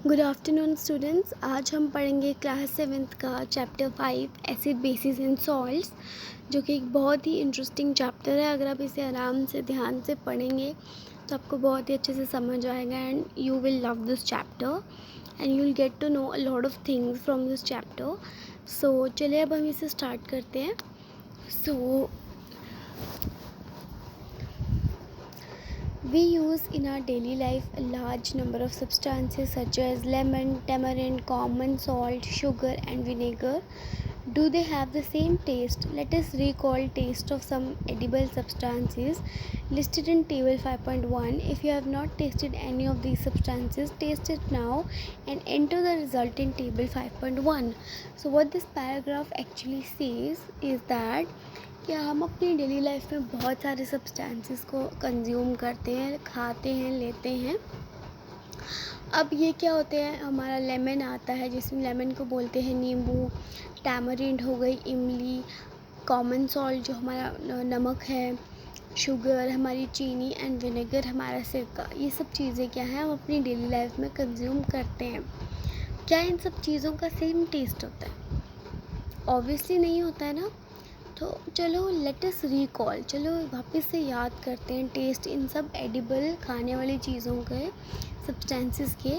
Good afternoon students. आज हम पढ़ेंगे क्लास 7th का chapter 5 acid basis and salts, जो कि एक बहुत ही इंटरेस्टिंग चैप्टर है। अगर आप इसे आराम से ध्यान से पढ़ेंगे तो आपको बहुत ही अच्छे से समझ आएगा and you will love this chapter and you will get to know a lot of things from this chapter. So चलिए अब हम इसे स्टार्ट करते हैं। We use in our daily life a large number of substances such as lemon, tamarind, common salt, sugar and vinegar. Do they have the same taste? Let us recall taste of some edible substances listed in table 5.1. If you have not tasted any of these substances, taste it now and enter the result in table 5.1. So what this paragraph actually says is that क्या हम अपनी daily life में बहुत सारे substances को consume करते हैं, खाते हैं, लेते हैं। अब ये क्या होते हैं, हमारा लेमन आता है जिसमें लेमन को बोलते हैं नींबू, टैमरिंड हो गई इमली, कॉमन सॉल्ट जो हमारा नमक है, शुगर हमारी चीनी एंड विनेगर हमारा सिरका। ये सब चीज़ें क्या हैं, हम अपनी डेली लाइफ में कंज्यूम करते हैं। क्या इन सब चीज़ों का सेम टेस्ट होता है? ऑब्वियसली नहीं होता है ना। तो चलो लेट अस रिकॉल, चलो वापस से याद करते हैं टेस्ट इन सब एडिबल खाने वाली चीज़ों के सब्सटेंसेस के,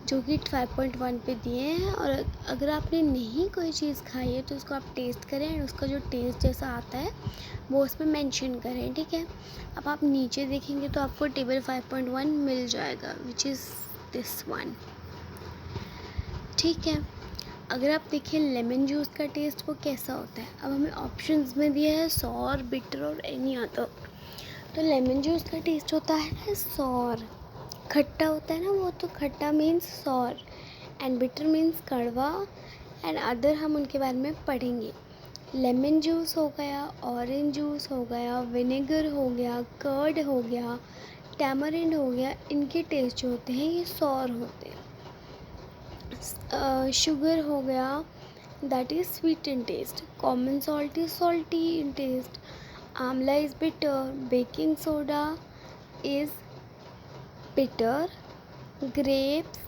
जो कि 5.1 पे दिए हैं। और अगर आपने नहीं कोई चीज़ खाई है तो उसको आप टेस्ट करें और उसका जो टेस्ट जैसा आता है वो उसमें मेंशन करें, ठीक है। अब आप नीचे देखेंगे तो आपको टेबल 5.1 मिल जाएगा, विच इज़ दिस वन, ठीक है। अगर आप देखें लेमन जूस का टेस्ट वो कैसा होता है। अब हमें ऑप्शंस में दिया है सॉर, बिटर और एनी अदर। तो लेमन जूस का टेस्ट होता है ना सॉर, खट्टा होता है ना वो, तो खट्टा means sour and bitter means कड़वा एंड अदर हम उनके बारे में पढ़ेंगे। लेमन जूस हो गया, ऑरेंज जूस हो गया, विनेगर हो गया, कर्ड हो गया, टैमरिंड हो गया, इनके टेस्ट जो होते हैं ये सॉर होते हैं। शुगर हो गया, that is sweet in taste, common salt is salty in taste, amla is bitter, baking soda is bitter, grapes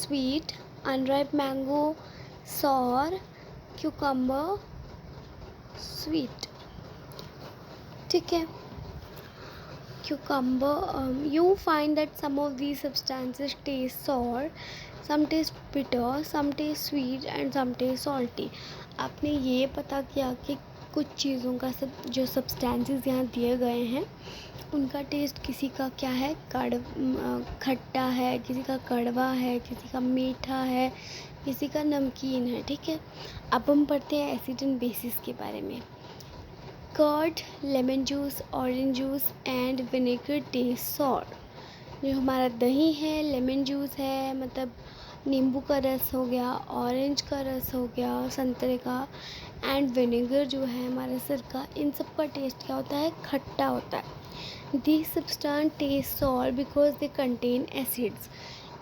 sweet, unripe mango sour, cucumber sweet, ठीक है। Cucumber, you find that some of these substances taste sour, some taste bitter, some taste sweet and some taste salty. आपने ये पता किया कि कुछ चीज़ों का सब जो सब्सटेंसेस यहाँ दिए गए हैं उनका टेस्ट किसी का क्या है, खट्टा है, किसी का कड़वा है, किसी का मीठा है, किसी का नमकीन है, ठीक है। अब हम पढ़ते हैं एसिड एंड बेसिस के बारे में। Curd, lemon juice, orange juice and vinegar taste sour. जो हमारा दही है, लेमन जूस है, मतलब नींबू का रस हो गया, ऑरेंज का रस हो गया, संतरे का, एंड विनेगर जो है हमारा सिरका, इन सब का टेस्ट क्या होता है, खट्टा होता है। These substance taste sour because they contain acids.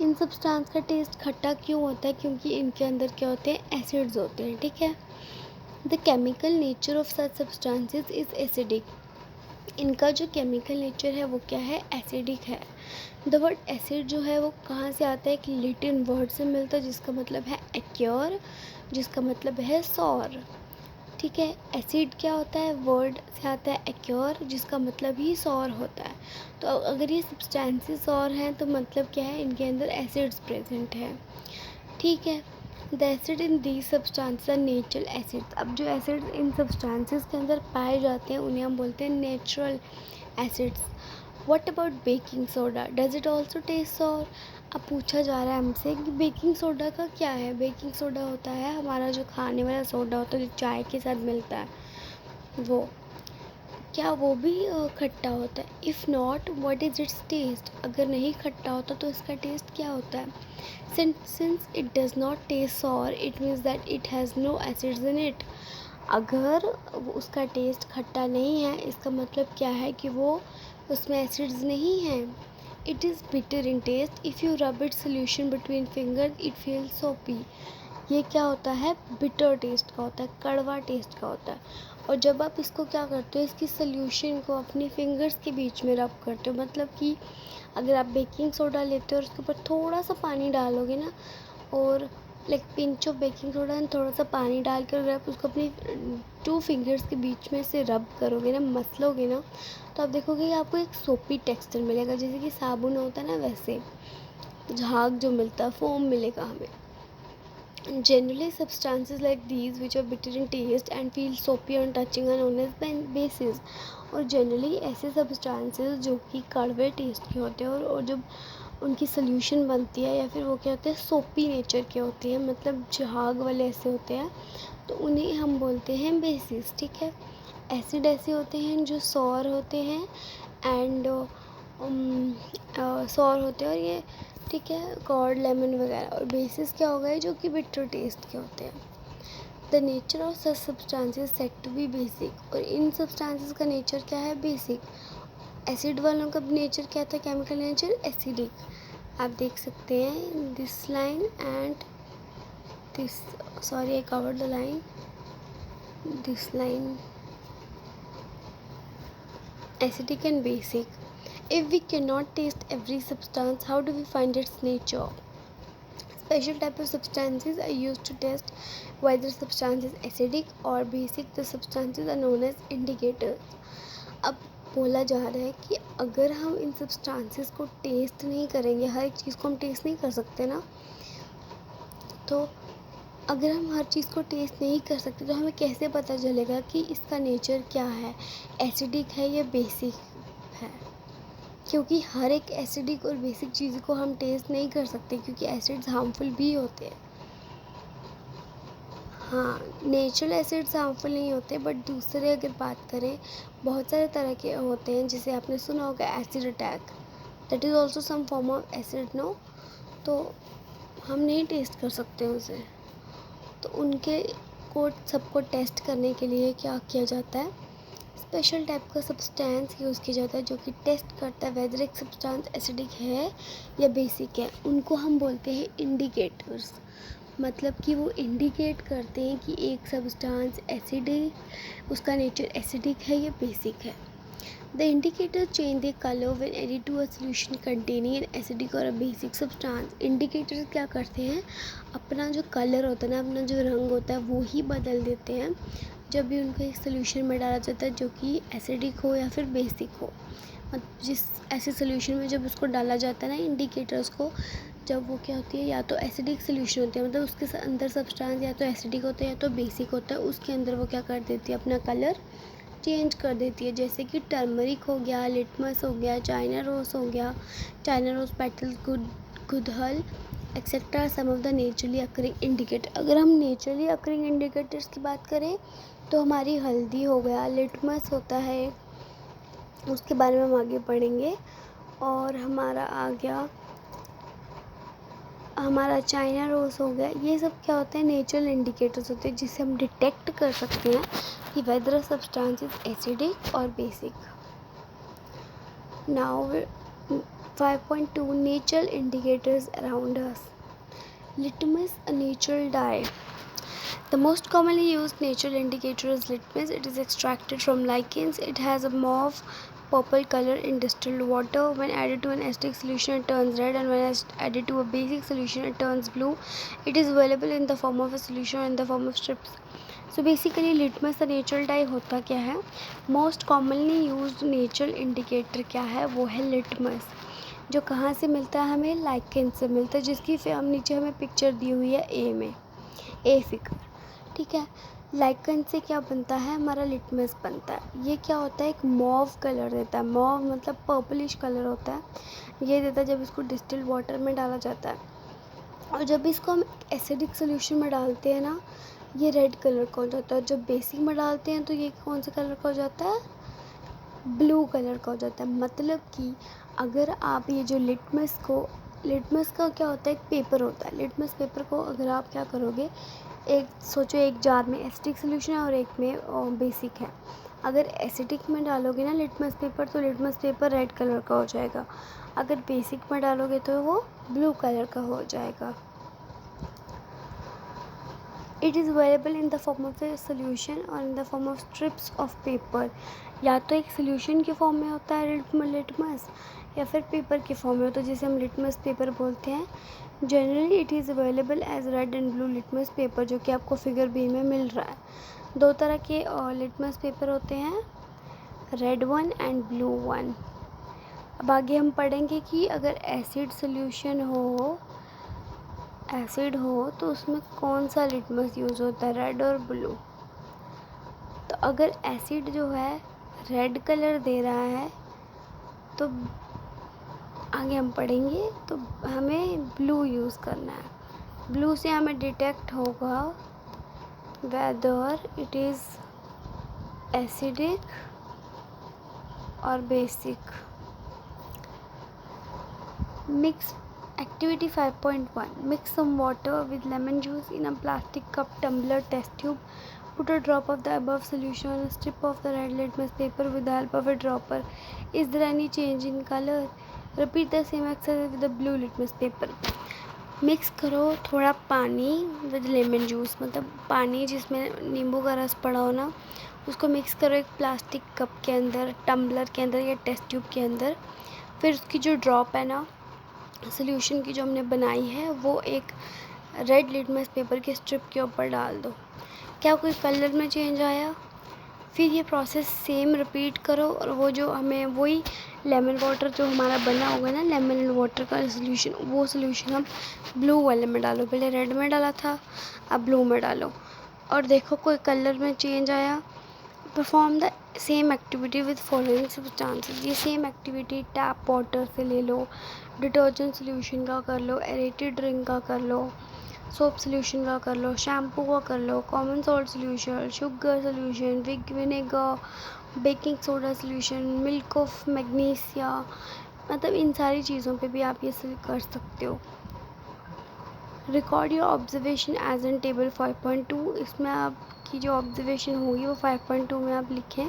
इन सब्सटेंस का टेस्ट खट्टा क्यों होता है, क्योंकि इनके अंदर क्या होते हैं, एसिड्स होते हैं, ठीक है। The chemical nature of such substances is acidic. इनका जो केमिकल नेचर है वो क्या है, एसिडिक है। द वर्ड एसिड जो है वो कहाँ से आता है, एक लैटिन वर्ड से मिलता है जिसका मतलब है एक्योर, जिसका मतलब है सॉर, ठीक है। एसिड क्या होता है, वर्ड से आता है एक्योर, जिसका मतलब ही सॉर होता है। तो अगर ये सब्सटेंसेस सॉर हैं तो मतलब क्या है, इनके अंदर एसिड्स प्रेजेंट है, ठीक है। The acid in these substances are natural acids. अब जो एसिड इन सब्सटेंसेस के अंदर पाए जाते हैं उन्हें हम बोलते हैं natural acids. What about baking soda, does it also taste sour. अब पूछा जा रहा है हमसे कि बेकिंग सोडा का क्या है। बेकिंग सोडा होता है हमारा जो खाने वाला सोडा होता है जो चाय के साथ मिलता है, वो क्या वो भी खट्टा होता है। If not what is its taste. अगर नहीं खट्टा होता तो इसका टेस्ट क्या होता है। Since it does not taste sour it means that it has no acids in it. अगर उसका टेस्ट खट्टा नहीं है इसका मतलब क्या है कि वो उसमें एसिड्स नहीं हैं। It is bitter in taste, if you rub it solution between finger it feel soapy. ये क्या होता है, बिटर टेस्ट का होता है, कड़वा टेस्ट का होता है। और जब आप इसको क्या करते हो, इसकी सोल्यूशन को अपनी फिंगर्स के बीच में रब करते हो, मतलब कि अगर आप बेकिंग सोडा लेते हो और उसके ऊपर थोड़ा सा पानी डालोगे ना, और like pinch of baking soda and थोड़ा सा पानी डाल कर अगर आप उसको अपनी 2 फिंगर्स के बीच में से रब करोगे ना, मसलोगे ना, तो आप देखोगे कि आपको एक सोपी टेक्सचर मिलेगा, जैसे कि साबुन होता है ना, वैसे झाग जो मिलता है, फोम मिलेगा हमें. Generally, substances like these, which are bitter in taste and feel soapy on touching, are known as bases. और जनरली ऐसे सब्सटेंसेस जो कि कड़वे टेस्ट के होते हैं और जब उनकी सोल्यूशन बनती है या फिर वो क्या होते हैं, सोपी नेचर के होते हैं, मतलब झाग वाले ऐसे होते हैं, तो उन्हें हम बोलते हैं बेसिस. ठीक है. एसिड ऐसे होते हैं जो सॉर होते हैं एंड सॉर होते हैं, और ये ठीक है, कॉर्ड, लेमन वगैरह. और बेसिस क्या हो गए, जो कि बिटर टेस्ट के होते हैं. The nature of such substances set to be basic. और इन सब्सटेंसेस का नेचर क्या है, बेसिक. एसिड वालों का नेचर क्या था, केमिकल नेचर एसिडिक. आप देख सकते हैं this line and this, sorry I covered the line, this line, acidic and basic. If we cannot taste every substance, how do we find its nature? Special type of substances are used to test whether substance is acidic or basic. The substances are known as indicators. अब बोला जा रहा है कि अगर हम इन substances को test नहीं करेंगे, हर एक चीज़ को हम टेस्ट नहीं कर सकते ना, तो अगर हम हर चीज़ को टेस्ट नहीं कर सकते तो हमें कैसे पता चलेगा कि इसका नेचर क्या है, एसिडिक है या बेसिक है. क्योंकि हर एक एसिडिक और बेसिक चीज़ को हम टेस्ट नहीं कर सकते, क्योंकि एसिड्स हार्मफुल भी होते हैं. हाँ, नेचुरल एसिड्स हार्मफुल नहीं होते, बट दूसरे अगर बात करें, बहुत सारे तरह के होते हैं, जिसे आपने सुना होगा acid attack, that is also some form of acid, no. तो हम नहीं टेस्ट कर सकते उसे. तो उनके को सबको टेस्ट करने के लिए क्या किया जाता है, स्पेशल टाइप का सब्सटेंस यूज़ किया जाता है जो कि टेस्ट करता है वेदर एक सब्सटेंस एसिडिक है या बेसिक है. उनको हम बोलते हैं इंडिकेटर्स. मतलब कि वो इंडिकेट करते हैं कि एक सब्सटेंस एसिडिक, उसका नेचर एसिडिक है या बेसिक है. The indicators change their color when added to a solution containing an acidic or a basic substance. Indicators क्या करते हैं, अपना जो कलर होता है ना, अपना जो रंग होता है वो ही बदल देते हैं जब भी उनको एक सोल्यूशन में डाला जाता है जो कि एसिडिक हो या फिर बेसिक हो. मतलब जिस ऐसे सोल्यूशन में जब उसको डाला जाता है ना इंडिकेटर्स को, जब वो क्या होती है, या तो एसिडिक सोल्यूशन होती है, मतलब उसके अंदर सब्सटेंस या तो एसिडिक होता है या तो बेसिक होता है, उसके अंदर वो क्या कर देती है, अपना कलर चेंज कर देती है. जैसे कि टर्मरिक हो गया, लिटमस हो गया, चाइना रोज हो गया, चाइना रोज पेटल्स, गुड़हल etcetera, some of the naturally occurring indicator. अगर हम नेचुरली अकरिंग इंडिकेटर्स की बात करें तो हमारी हल्दी हो गया, लिटमस होता है, उसके बारे में हम आगे पढ़ेंगे. और हमारा आ गया, हमारा चाइना रोज़ हो गया. ये सब क्या होते हैं, नेचुरल इंडिकेटर्स होते हैं जिससे हम डिटेक्ट कर सकते हैं कि वेदर सब्सटेंस इज एसिडिक और basic. Now 5.2 natural indicators around us. Litmus, a natural dye. The most commonly used natural indicator is litmus. It is extracted from lichens. It has a mauve purple color in distilled water. When added to an acidic solution it turns red, and when added to a basic solution it turns blue. It is available in the form of a solution or in the form of strips. So basically litmus a natural dye होता क्या है, most commonly used natural indicator क्या है, वो है litmus, जो कहाँ से मिलता है, हमें लाइकेन से मिलता है, जिसकी हम नीचे हमें पिक्चर दी हुई है ए में, ए फिगर. ठीक है. लाइकन से क्या बनता है, हमारा लिटमस बनता है. ये क्या होता है, एक मॉव कलर देता है. मॉव मतलब पर्पलिश कलर होता है, ये देता है जब इसको डिस्टिल्ड वाटर में डाला जाता है. और जब इसको हम एसिडिक सोल्यूशन में डालते हैं ना, ये रेड कलर का हो जाता है. जब बेसिक में डालते हैं तो ये कौन से कलर का हो जाता है, ब्लू कलर का हो जाता है. मतलब कि अगर आप ये जो लिटमस का क्या होता है, एक पेपर होता है. लिटमस पेपर को अगर आप क्या करोगे, एक सोचो एक जार में एसिडिक सोल्यूशन है और एक में बेसिक है. अगर एसिडिक में डालोगे ना लिटमस पेपर, तो लिटमस पेपर रेड कलर का हो जाएगा. अगर बेसिक में डालोगे तो वो ब्लू कलर का हो जाएगा. It is available in the form of the solution और in the form of strips of paper. या तो एक सोल्यूशन के फॉर्म में होता है लिटमस, या फिर पेपर के फॉर्म में हो तो जिसे हम लिटमस पेपर बोलते हैं। Generally it is available as red and blue litmus paper, जो कि आपको फिगर बी में मिल रहा है। दो तरह के लिटमस पेपर होते हैं, red one and blue one. अब आगे हम पढ़ेंगे कि अगर एसिड सोल्यूशन हो तो उसमें कौन सा लिटमस यूज़ होता है, रेड और ब्लू। तो अगर एसिड जो है रेड कलर दे रहा है तो आगे हम पढ़ेंगे तो हमें ब्लू यूज़ करना है। ब्लू से हमें डिटेक्ट होगा वेदर इट इज़ एसिडिक और basic. Mix activity 5.1. Mix some water with lemon juice in a plastic cup, tumbler, test tube. Put a drop of the above solution on a strip of the red litmus paper with the help of a dropper. Is there any change in color? Repeat the same exercise with the blue litmus paper. Mix करो थोड़ा पानी with lemon juice, मतलब पानी जिसमें नींबू का रस पड़ा हो ना, उसको मिक्स करो एक प्लास्टिक कप के अंदर, टम्बलर के अंदर या टेस्ट ट्यूब के अंदर। फिर उसकी जो ड्रॉप है ना सोल्यूशन की जो हमने बनाई है वो एक रेड लिटमस पेपर के स्ट्रिप के ऊपर डाल दो। क्या कोई कलर में चेंज आया? फिर ये प्रोसेस सेम रिपीट करो और वो जो हमें वही लेमन वाटर जो हमारा बना होगा ना, लेमन एंड वाटर का सोल्यूशन, वो सोल्यूशन हम ब्लू वाले में डालो। पहले रेड में डाला था, अब ब्लू में डालो और देखो कोई कलर में चेंज आया। Perform the same activity with following substances. ये सेम एक्टिविटी टैप वाटर से ले लो, डिटर्जेंट सोल्यूशन का कर लो, एरेटेड ड्रिंक का कर लो, सोप सोल्यूशन का कर लो, शैम्पू का कर लो, common salt solution, sugar solution, vinegar, baking soda solution, milk of magnesia, मतलब इन सारी चीज़ों पे भी आप ये कर सकते हो। Record your observation as in table 5.2। इसमें आपकी जो ऑब्जर्वेशन होगी वो 5.2 में आप लिखें।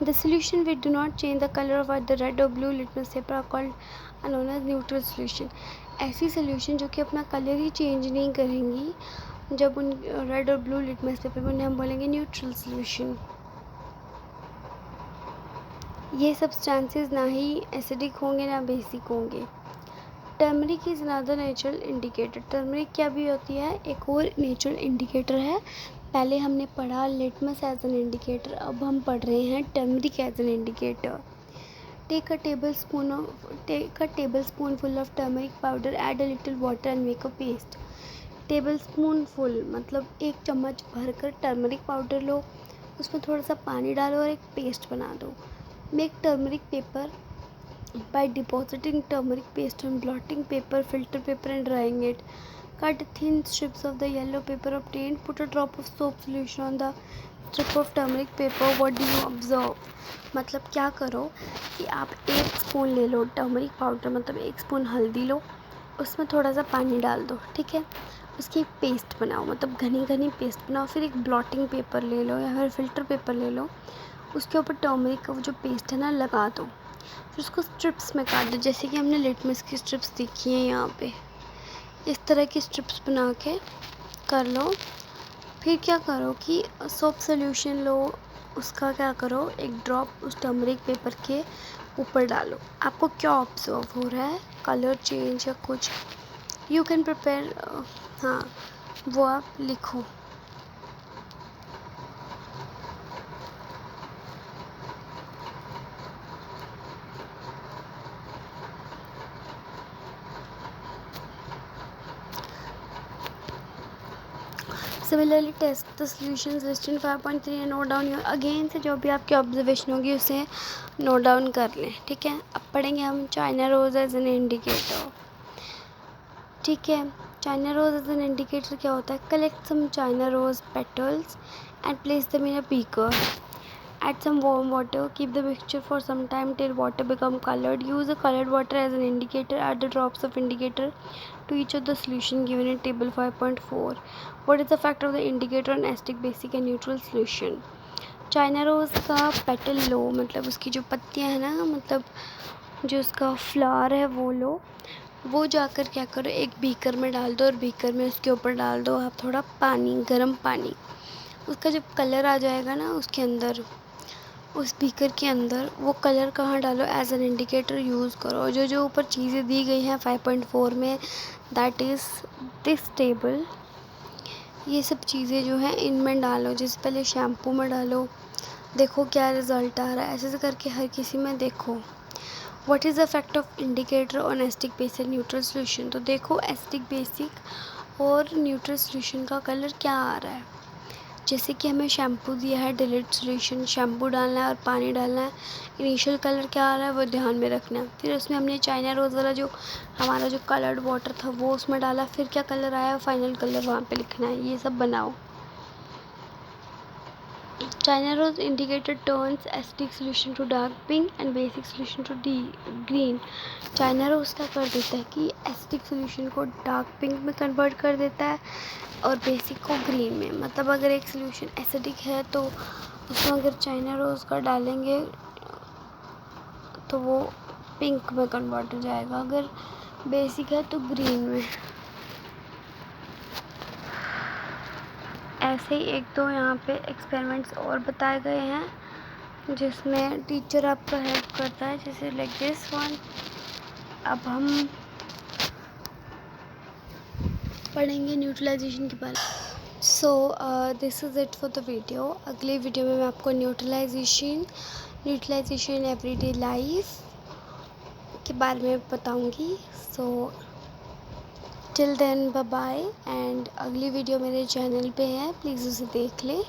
The solution which do not change the colour of the red और blue litmus paper are called known as neutral solution. ऐसी सोल्यूशन जो कि अपना कलर ही चेंज नहीं करेंगी, जब उन रेड और ब्लू लिटमस पेपर में उन्हें हम बोलेंगे न्यूट्रल सोल्यूशन। ये सब्सटेंसेस ना ही एसिडिक होंगे ना बेसिक होंगे। Turmeric is another natural indicator. Turmeric क्या भी होती है, एक और नेचुरल इंडिकेटर है। पहले हमने पढ़ा लिटमस एज एन इंडिकेटर, अब हम पढ़ रहे हैं turmeric as an indicator. Take a table spoon full of turmeric powder, add a little water and make a paste. Table spoon full मतलब एक चम्मच भरकर टर्मरिक पाउडर लो, उसमें थोड़ा सा पानी डालो और एक पेस्ट बना दो। Make turmeric paper by depositing turmeric paste on blotting paper, filter paper and drying it. Cut thin strips of the yellow paper obtained. Put a drop of soap solution on the strip of turmeric paper. What do you observe? मतलब क्या करो कि आप एक spoon ले लो turmeric powder, मतलब एक spoon हल्दी लो, उसमें थोड़ा सा पानी डाल दो, ठीक है। उसकी एक पेस्ट बनाओ, मतलब घनी घनी पेस्ट बनाओ। फिर एक ब्लॉटिंग पेपर ले लो या फिर फिल्टर पेपर ले लो, उसके ऊपर टर्मरिक का वो जो पेस्ट है ना लगा दो। फिर उसको स्ट्रिप्स में काट दो, जैसे कि हमने लिटमस की स्ट्रिप्स देखी हैं यहाँ पे, इस तरह की स्ट्रिप्स बना के कर लो। फिर क्या करो कि सोप सोल्यूशन लो, उसका क्या करो एक ड्रॉप उस टर्मरिक पेपर के ऊपर डालो। आपको क्या ऑब्जर्व हो रहा है, कलर चेंज या कुछ? यू कैन प्रिपेयर, हाँ वो आप लिखो। Similarly, test the solutions listed in 5.3 and note down your again से जो भी आपकी ऑब्जर्वेशन होगी उसे नोट डाउन कर लें, ठीक है। अब पढ़ेंगे हम China rose as an indicator, ठीक है। China rose as an indicator क्या होता है? Collect some China rose petals and place them in a beaker. Add some warm water. Keep the mixture for some time till water become colored. Use the colored water as an indicator. Add the drops of indicator to each of the solution given in table 5.4. What is the effect of the indicator on acidic, basic and neutral solution? China rose का petal लो, मतलब उसकी जो पत्तियां हैं ना, मतलब जो उसका फ्लावर है वो लो, वो जाकर क्या करो एक बीकर में डाल दो और बीकर में उसके ऊपर डाल दो आप थोड़ा पानी, गर्म पानी। उसका जब कलर आ जाएगा ना उसके अंदर, उस बीकर के अंदर वो कलर कहाँ डालो एज एन इंडिकेटर यूज़ करो। और जो ऊपर चीज़ें दी गई हैं 5.4 में, दैट इज़ दिस टेबल, ये सब चीज़ें जो हैं इनमें डालो। जैसे पहले शैम्पू में डालो, देखो क्या रिज़ल्ट आ रहा है। ऐसे करके हर किसी में देखो। What is the effect of indicator on acidic base and neutral solution. तो देखो एसिडिक बेसिक और न्यूट्रल सोल्यूशन का कलर क्या आ रहा है। जैसे कि हमें शैम्पू दिया है डिलीट सोल्यूशन, शैम्पू डालना है और पानी डालना है। इनिशियल कलर क्या आ रहा है वो ध्यान में रखना है। फिर उसमें हमने चाइना रोज़ वाला जो हमारा जो कलर्ड वाटर था वो उसमें डाला, फिर क्या कलर आया फाइनल कलर वहाँ पे लिखना है। ये सब बनाओ। China rose indicator turns acidic solution to dark pink and basic solution to green. China rose क्या कर देता है कि एसिडिक सोल्यूशन को डार्क पिंक में कन्वर्ट कर देता है और बेसिक को ग्रीन में। मतलब अगर एक सोल्यूशन एसिडिक है तो उसमें अगर चाइना रोज़ का डालेंगे तो वो पिंक में कन्वर्ट हो जाएगा, अगर बेसिक है तो ग्रीन में। ऐसे ही एक दो यहाँ पे एक्सपेरिमेंट्स और बताए गए हैं जिसमें टीचर आपका हेल्प करता है, जैसे लाइक दिस वन। अब हम पढ़ेंगे न्यूट्रलाइजेशन के बारे में। So this is it for the video. अगले वीडियो में मैं आपको न्यूट्रलाइजेशन इन एवरीडे लाइफ के बारे में बताऊंगी। So till then bye bye. And अगली वीडियो मेरे चैनल पे है, प्लीज़ उसे देख लें।